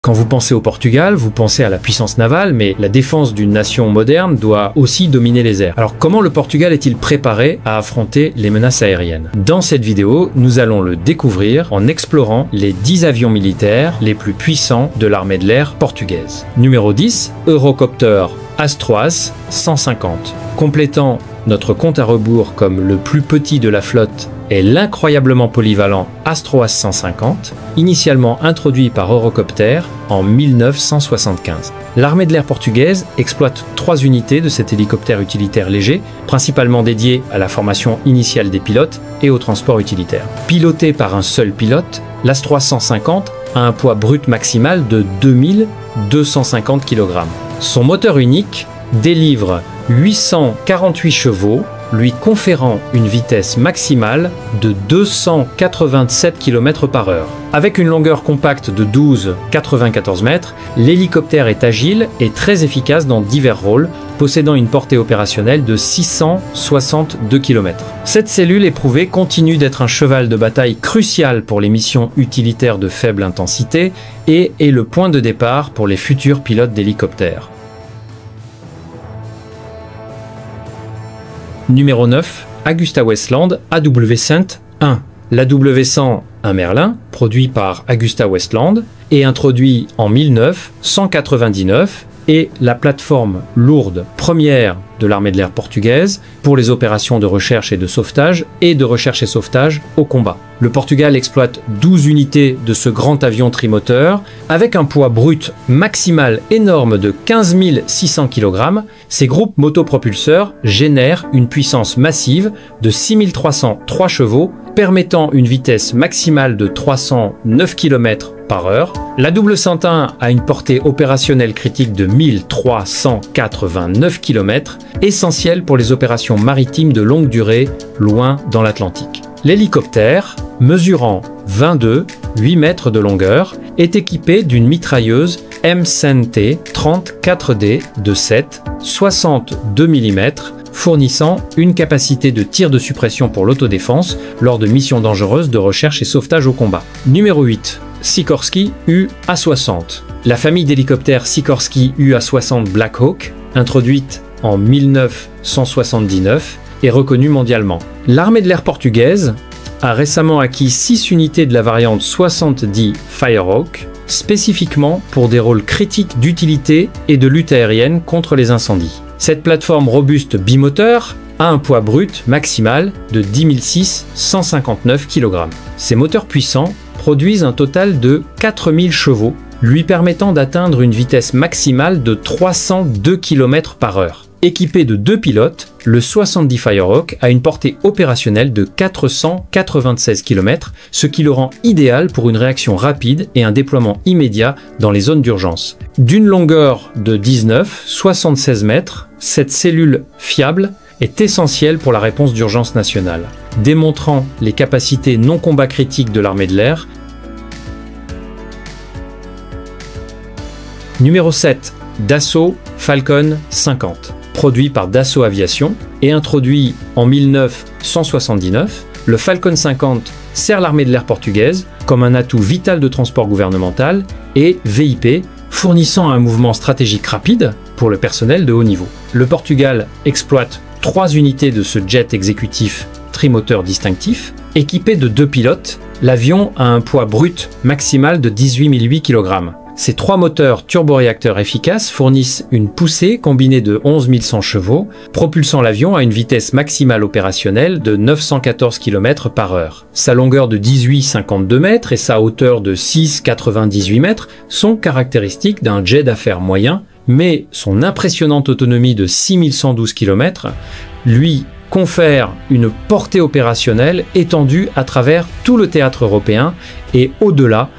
Quand vous pensez au Portugal, vous pensez à la puissance navale, mais la défense d'une nation moderne doit aussi dominer les airs. Alors comment le Portugal est-il préparé à affronter les menaces aériennes? Dans cette vidéo, nous allons le découvrir en explorant les 10 avions militaires les plus puissants de l'armée de l'air portugaise. Numéro 10, Eurocopter Astroas 150. Complétant notre compte à rebours comme le plus petit de la flotte est l'incroyablement polyvalent Astroas 150, initialement introduit par Eurocopter en 1975. L'armée de l'air portugaise exploite 3 unités de cet hélicoptère utilitaire léger, principalement dédié à la formation initiale des pilotes et au transport utilitaire. Piloté par un seul pilote, l'Astroas 150 a un poids brut maximal de 2250 kg. Son moteur unique délivre 848 chevaux, lui conférant une vitesse maximale de 287 km/h. Avec une longueur compacte de 12,94 mètres, l'hélicoptère est agile et très efficace dans divers rôles, possédant une portée opérationnelle de 662 km. Cette cellule éprouvée continue d'être un cheval de bataille crucial pour les missions utilitaires de faible intensité et est le point de départ pour les futurs pilotes d'hélicoptères. Numéro 9, AgustaWestland AW100 1. L'AW100, un Merlin, produit par AgustaWestland et introduit en 1999, est la plateforme lourde première de l'armée de l'air portugaise pour les opérations de recherche et de sauvetage et de recherche et sauvetage au combat. Le Portugal exploite 12 unités de ce grand avion trimoteur avec un poids brut maximal énorme de 15 600 kg. Ces groupes motopropulseurs génèrent une puissance massive de 6303 chevaux permettant une vitesse maximale de 309 km/h. L'AW101 a une portée opérationnelle critique de 1389 km, essentielle pour les opérations maritimes de longue durée, loin dans l'Atlantique. L'hélicoptère, mesurant 8 mètres de longueur, est équipé d'une mitrailleuse M100T 34D de 7, 62 mm, fournissant une capacité de tir de suppression pour l'autodéfense lors de missions dangereuses de recherche et sauvetage au combat. Numéro 8. Sikorsky UA-60. La famille d'hélicoptères Sikorsky UA-60 Black Hawk, introduite en 1979, est reconnue mondialement. L'armée de l'air portugaise a récemment acquis 6 unités de la variante 70 Firehawk, spécifiquement pour des rôles critiques d'utilité et de lutte aérienne contre les incendies. Cette plateforme robuste bimoteur a un poids brut maximal de 10 159 kg. Ces moteurs puissants produisent un total de 4000 chevaux, lui permettant d'atteindre une vitesse maximale de 302 km/h. Équipé de 2 pilotes, le 70 Firehawk a une portée opérationnelle de 496 km, ce qui le rend idéal pour une réaction rapide et un déploiement immédiat dans les zones d'urgence. D'une longueur de 76 mètres, cette cellule fiable est essentielle pour la réponse d'urgence nationale, démontrant les capacités non combat critiques de l'armée de l'air. Numéro 7. Dassault Falcon 50. Produit par Dassault Aviation et introduit en 1979, le Falcon 50 sert l'armée de l'air portugaise comme un atout vital de transport gouvernemental et VIP, fournissant un mouvement stratégique rapide pour le personnel de haut niveau. Le Portugal exploite 3 unités de ce jet exécutif trimoteur distinctif. Équipé de 2 pilotes, l'avion a un poids brut maximal de 18 008 kg. Ces 3 moteurs turboréacteurs efficaces fournissent une poussée combinée de 11 100 chevaux, propulsant l'avion à une vitesse maximale opérationnelle de 914 km/h. Sa longueur de 18,52 mètres et sa hauteur de 6,98 mètres sont caractéristiques d'un jet d'affaires moyen, mais son impressionnante autonomie de 6112 km lui confère une portée opérationnelle étendue à travers tout le théâtre européen et au-delà.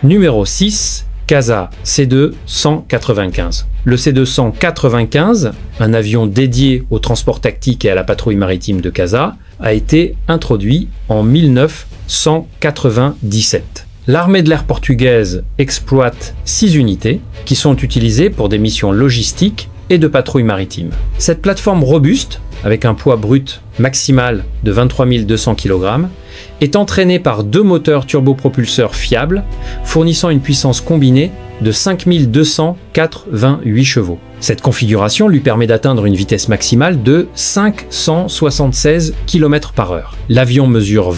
Numéro 6, CASA C2-195. Le C2-195, un avion dédié au transport tactique et à la patrouille maritime de CASA, a été introduit en 1997. L'armée de l'air portugaise exploite 6 unités qui sont utilisées pour des missions logistiques et de patrouille maritime. Cette plateforme robuste avec un poids brut maximal de 23 200 kg, est entraîné par deux moteurs turbopropulseurs fiables, fournissant une puissance combinée de 5 288 chevaux. Cette configuration lui permet d'atteindre une vitesse maximale de 576 km/h. L'avion mesure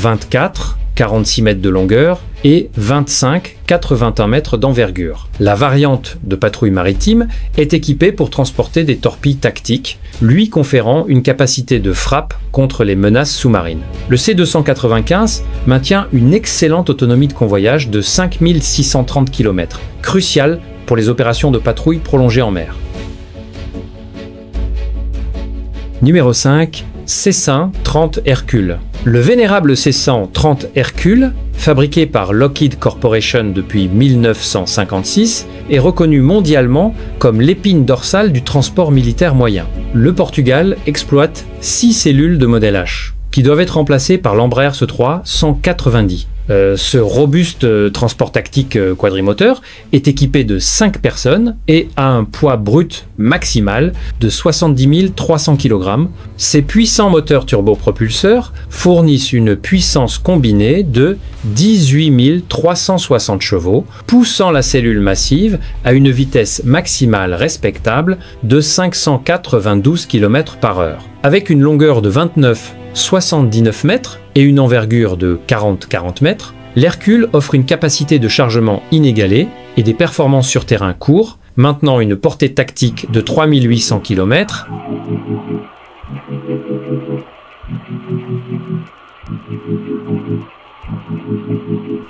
46 mètres de longueur et 81 mètres d'envergure. La variante de patrouille maritime est équipée pour transporter des torpilles tactiques, lui conférant une capacité de frappe contre les menaces sous-marines. Le C-295 maintient une excellente autonomie de convoyage de 5630 km, cruciale pour les opérations de patrouille prolongées en mer. Numéro 5. Cessin 30 Hercule. Le vénérable Cessin 30 Hercule, fabriqué par Lockheed Corporation depuis 1956, est reconnu mondialement comme l'épine dorsale du transport militaire moyen. Le Portugal exploite 6 cellules de modèle H, qui doivent être remplacées par l'Embraer E3 190. Ce robuste transport tactique quadrimoteur est équipé de 5 personnes et a un poids brut maximal de 70 300 kg. Ces puissants moteurs turbopropulseurs fournissent une puissance combinée de 18 360 chevaux, poussant la cellule massive à une vitesse maximale respectable de 592 km/h. Avec une longueur de 79 mètres et une envergure de 40 mètres, l'Hercule offre une capacité de chargement inégalée et des performances sur terrain court, maintenant une portée tactique de 3800 km.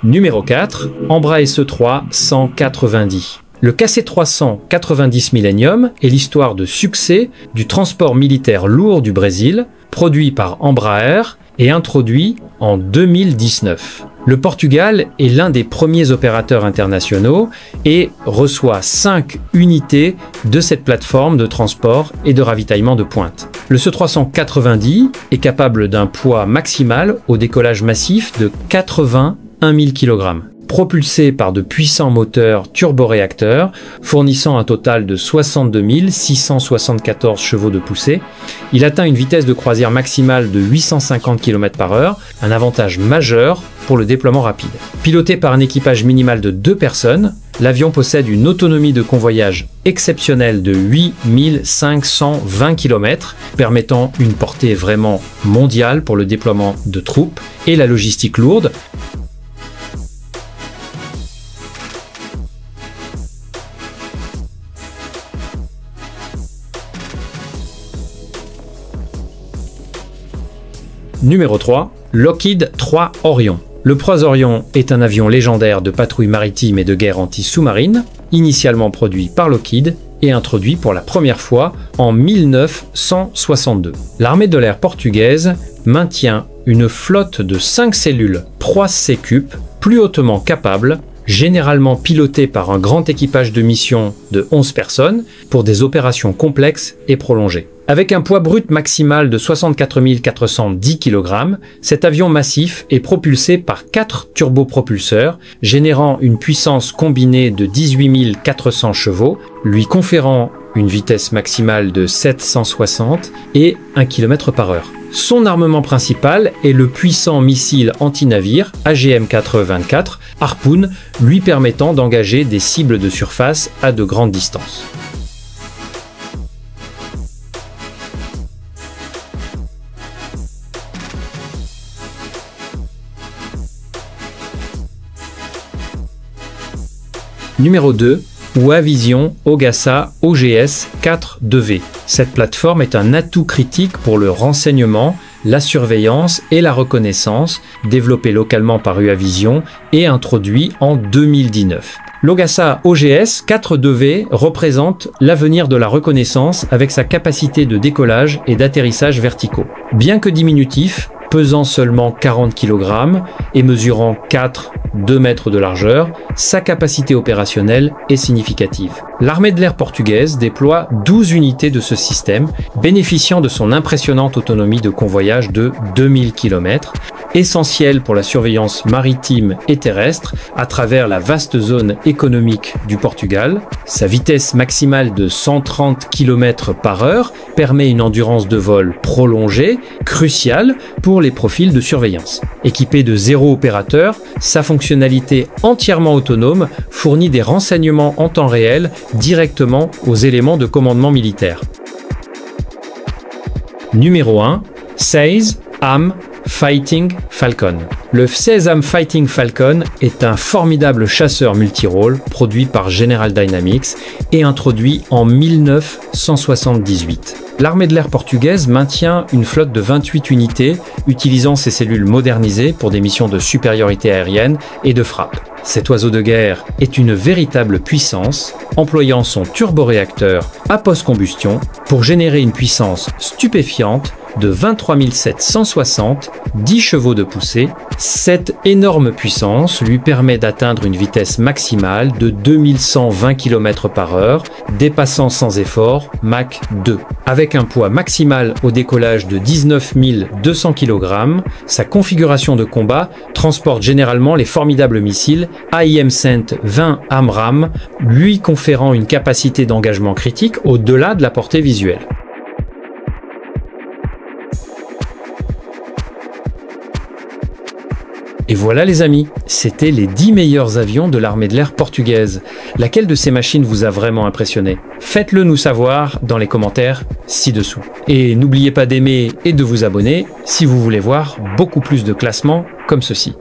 Numéro 4, Embraer E3 190. Le KC-300 90 Millennium est l'histoire de succès du transport militaire lourd du Brésil, produit par Embraer et introduit en 2019. Le Portugal est l'un des premiers opérateurs internationaux et reçoit 5 unités de cette plateforme de transport et de ravitaillement de pointe. Le C-390 est capable d'un poids maximal au décollage massif de 81 000 kg. Propulsé par de puissants moteurs turboréacteurs fournissant un total de 62 674 chevaux de poussée, il atteint une vitesse de croisière maximale de 850 km/h, un avantage majeur pour le déploiement rapide. Piloté par un équipage minimal de 2 personnes, l'avion possède une autonomie de convoyage exceptionnelle de 8 520 km, permettant une portée vraiment mondiale pour le déploiement de troupes et la logistique lourde. Numéro 3, Lockheed 3 Orion. Le Proz Orion est un avion légendaire de patrouille maritime et de guerre anti-sous-marine, initialement produit par Lockheed et introduit pour la première fois en 1962. L'armée de l'air portugaise maintient une flotte de 5 cellules Proz Secup plus hautement capables, généralement pilotées par un grand équipage de mission de 11 personnes pour des opérations complexes et prolongées. Avec un poids brut maximal de 64 410 kg, cet avion massif est propulsé par 4 turbopropulseurs, générant une puissance combinée de 18 400 chevaux, lui conférant une vitesse maximale de 760 et 1 km/h. Son armement principal est le puissant missile anti-navire AGM-424 Harpoon, lui permettant d'engager des cibles de surface à de grandes distances. Numéro 2, Huavision Ogasa OGS 4-2V. Cette plateforme est un atout critique pour le renseignement, la surveillance et la reconnaissance, développé localement par Huavision et introduit en 2019. L'Ogasa OGS 4-2V représente l'avenir de la reconnaissance avec sa capacité de décollage et d'atterrissage verticaux. Bien que diminutif, pesant seulement 40 kg et mesurant 2 mètres de largeur, sa capacité opérationnelle est significative. L'armée de l'air portugaise déploie 12 unités de ce système, bénéficiant de son impressionnante autonomie de convoyage de 2000 km, essentielle pour la surveillance maritime et terrestre à travers la vaste zone économique du Portugal. Sa vitesse maximale de 130 km/h permet une endurance de vol prolongée, cruciale pour les profils de surveillance. Équipée de 0 opérateur, sa fonctionnalité entièrement autonome fournit des renseignements en temps réel directement aux éléments de commandement militaire. Numéro 1. SEIS-AM Fighting Falcon. Le SEIS-AM Fighting Falcon est un formidable chasseur multirôle produit par General Dynamics et introduit en 1978. L'armée de l'air portugaise maintient une flotte de 28 unités utilisant ses cellules modernisées pour des missions de supériorité aérienne et de frappe. Cet oiseau de guerre est une véritable puissance, employant son turboréacteur à post-combustion pour générer une puissance stupéfiante de 23 760, 10 chevaux de poussée. Cette énorme puissance lui permet d'atteindre une vitesse maximale de 2120 km/h, dépassant sans effort Mach 2. Avec un poids maximal au décollage de 19 200 kg, sa configuration de combat transporte généralement les formidables missiles AIM-120 AMRAAM, lui conférant une capacité d'engagement critique au-delà de la portée visuelle. Et voilà les amis, c'était les 10 meilleurs avions de l'armée de l'air portugaise. Laquelle de ces machines vous a vraiment impressionné? Faites-le nous savoir dans les commentaires ci-dessous. Et n'oubliez pas d'aimer et de vous abonner si vous voulez voir beaucoup plus de classements comme ceci.